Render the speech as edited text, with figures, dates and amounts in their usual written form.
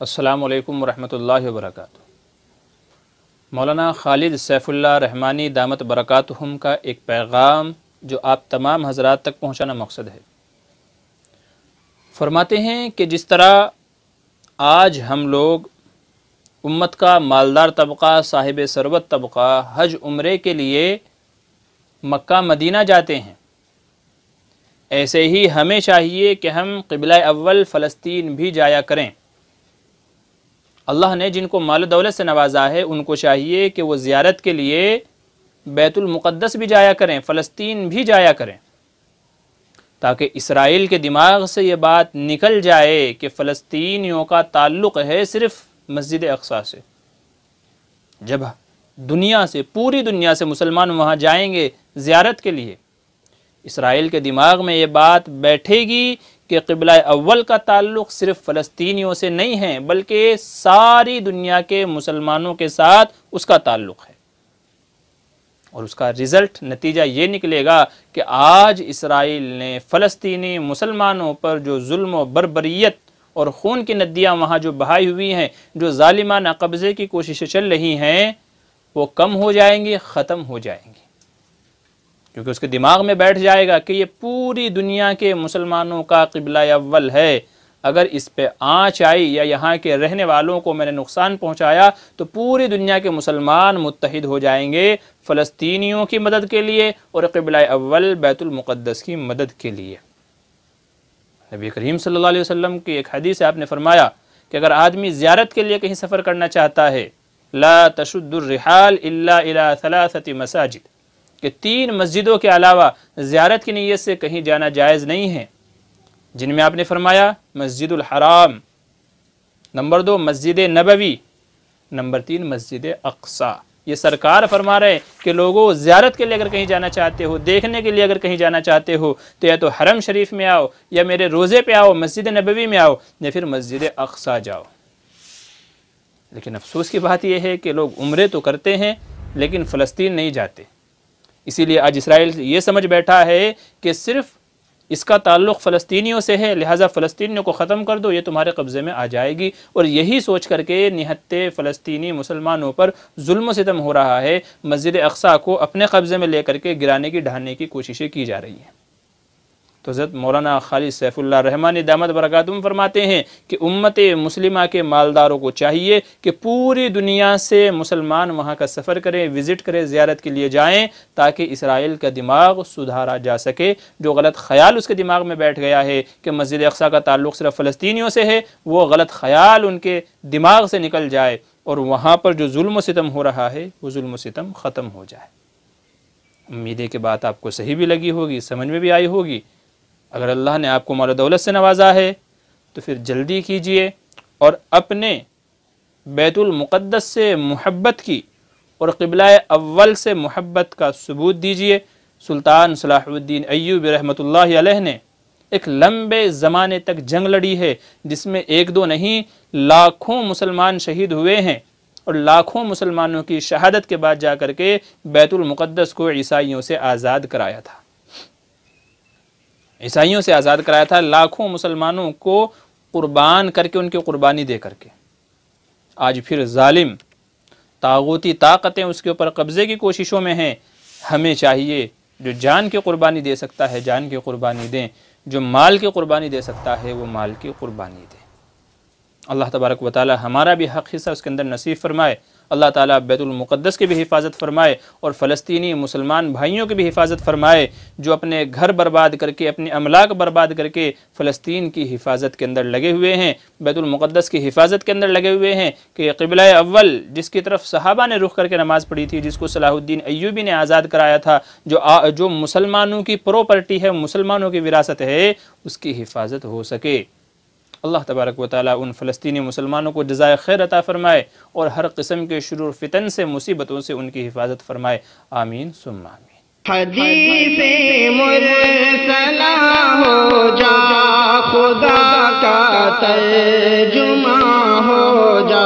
السلام علیکم ورحمۃ اللہ وبرکاتہ۔ مولانا خالد سیف اللہ رحمانی دامت برکاتہم کا ایک پیغام جو آپ تمام حضرات تک پہنچانا مقصد ہے۔ فرماتے ہیں کہ جس طرح آج ہم لوگ امت کا مالدار طبقہ، صاحب ثروت طبقہ حج عمرے کے لیے مکہ مدینہ جاتے ہیں، ایسے ہی ہمیں چاہیے کہ ہم قبلہ اول فلسطین بھی جایا کریں۔ اللہ نے جن کو مال و دولت سے نوازا ہے ان کو چاہیے کہ وہ زیارت کے لیے بیت المقدس بھی جایا کریں، فلسطین بھی جایا کریں، تاکہ اسرائیل کے دماغ سے یہ بات نکل جائے کہ فلسطینیوں کا تعلق ہے صرف مسجد اقصی سے۔ جب دنیا سے، پوری دنیا سے مسلمان وہاں جائیں گے زیارت کے لیے، اسرائیل کے دماغ میں یہ بات بیٹھے گی کہ قبلہ اول کا تعلق صرف فلسطینیوں سے نہیں ہے بلکہ ساری دنیا کے مسلمانوں کے ساتھ اس کا تعلق ہے، اور اس کا رزلٹ، نتیجہ یہ نکلے گا کہ آج اسرائیل نے فلسطینی مسلمانوں پر جو ظلم و بربریت اور خون کی ندیاں وہاں جو بہائی ہوئی ہیں، جو ظالمانہ قبضے کی کوششیں چل رہی ہیں، وہ کم ہو جائیں گی، ختم ہو جائیں گی، کیونکہ اس کے دماغ میں بیٹھ جائے گا کہ یہ پوری دنیا کے مسلمانوں کا قبلہ اول ہے۔ اگر اس پہ آنچ آئی یا یہاں کے رہنے والوں کو میں نے نقصان پہنچایا تو پوری دنیا کے مسلمان متحد ہو جائیں گے فلسطینیوں کی مدد کے لیے اور قبلہ اول بیت المقدس کی مدد کے لیے۔ نبی کریم صلی اللہ علیہ وسلم کی ایک حدیث ہے، آپ نے فرمایا کہ اگر آدمی زیارت کے لیے کہیں سفر کرنا چاہتا ہے، لا تشد الرحال الا الى ثلاثۃ مساجد، کہ 3 مسجدوں کے علاوہ زیارت کی نیت سے کہیں جانا جائز نہیں ہے، جن میں آپ نے فرمایا مسجد الحرام، نمبر 2 مسجد نبوی، نمبر 3 مسجد اقصی۔ یہ سرکار فرما رہے ہیں کہ لوگوں زیارت کے لیے اگر کہیں جانا چاہتے ہو، دیکھنے کے لیے اگر کہیں جانا چاہتے ہو تو یا تو حرم شریف میں آؤ، یا میرے روزے پہ آؤ، مسجد نبوی میں آؤ، یا پھر مسجد اقصی جاؤ۔ لیکن افسوس کی بات یہ ہے کہ لوگ عمرے تو کرتے ہیں لیکن فلسطین نہیں جاتے۔ اسی لیے آج اسرائیل یہ سمجھ بیٹھا ہے کہ صرف اس کا تعلق فلسطینیوں سے ہے، لہٰذا فلسطینیوں کو ختم کر دو، یہ تمہارے قبضے میں آ جائے گی، اور یہی سوچ کر کے نہتے فلسطینی مسلمانوں پر ظلم و ستم ہو رہا ہے۔ مسجد اقصی کو اپنے قبضے میں لے کر کے گرانے کی، ڈھانے کی کوششیں کی جا رہی ہیں۔ تو حضرت مولانا خالد سیف اللہ رحمانی دامت برکاتہم فرماتے ہیں کہ امت مسلمہ کے مالداروں کو چاہیے کہ پوری دنیا سے مسلمان وہاں کا سفر کریں، وزٹ کریں، زیارت کے لیے جائیں، تاکہ اسرائیل کا دماغ سدھارا جا سکے۔ جو غلط خیال اس کے دماغ میں بیٹھ گیا ہے کہ مسجد اقصی کا تعلق صرف فلسطینیوں سے ہے، وہ غلط خیال ان کے دماغ سے نکل جائے اور وہاں پر جو ظلم و ستم ہو رہا ہے وہ ظلم و ستم ختم ہو جائے۔ امید ہے کہ بات آپ کو صحیح بھی لگی ہوگی، سمجھ میں بھی آئی ہوگی۔ اگر اللہ نے آپ کو مال و دولت سے نوازا ہے تو پھر جلدی کیجئے اور اپنے بیت المقدس سے محبت کی اور قبلہ اول سے محبت کا ثبوت دیجئے۔ سلطان صلاح الدین ایوبی رحمۃ اللہ علیہ نے ایک لمبے زمانے تک جنگ لڑی ہے، جس میں 1-2 نہیں لاکھوں مسلمان شہید ہوئے ہیں، اور لاکھوں مسلمانوں کی شہادت کے بعد جا کر کے بیت المقدس کو عیسائیوں سے آزاد کرایا تھا، عیسائیوں سے آزاد کرایا تھا، لاکھوں مسلمانوں کو قربان کر کے، ان کی قربانی دے کر کے۔ آج پھر ظالم طاغوتی طاقتیں اس کے اوپر قبضے کی کوششوں میں ہیں۔ ہمیں چاہیے جو جان کی قربانی دے سکتا ہے جان کی قربانی دیں، جو مال کی قربانی دے سکتا ہے وہ مال کی قربانی دیں۔ اللہ تبارک و تعالی ہمارا بھی حق حصہ اس کے اندر نصیب فرمائے۔ اللہ تعالیٰ بیت المقدس کی بھی حفاظت فرمائے اور فلسطینی مسلمان بھائیوں کی بھی حفاظت فرمائے، جو اپنے گھر برباد کر کے، اپنے املاک برباد کر کے فلسطین کی حفاظت کے اندر لگے ہوئے ہیں، بیت المقدس کی حفاظت کے اندر لگے ہوئے ہیں، کہ قبلہ اول جس کی طرف صحابہ نے رخ کر کے نماز پڑھی تھی، جس کو صلاح الدین ایوبی نے آزاد کرایا تھا، جو مسلمانوں کی پراپرٹی ہے، مسلمانوں کی وراثت ہے، اس کی حفاظت ہو سکے۔ اللہ تبارک و تعالیٰ ان فلسطینی مسلمانوں کو جزائے خیر عطا فرمائے اور ہر قسم کے شرور فتن سے، مصیبتوں سے ان کی حفاظت فرمائے۔ آمین ثم آمین۔ حدیث مرسلہ ہو جا، خدا کا ترجمہ ہو جا۔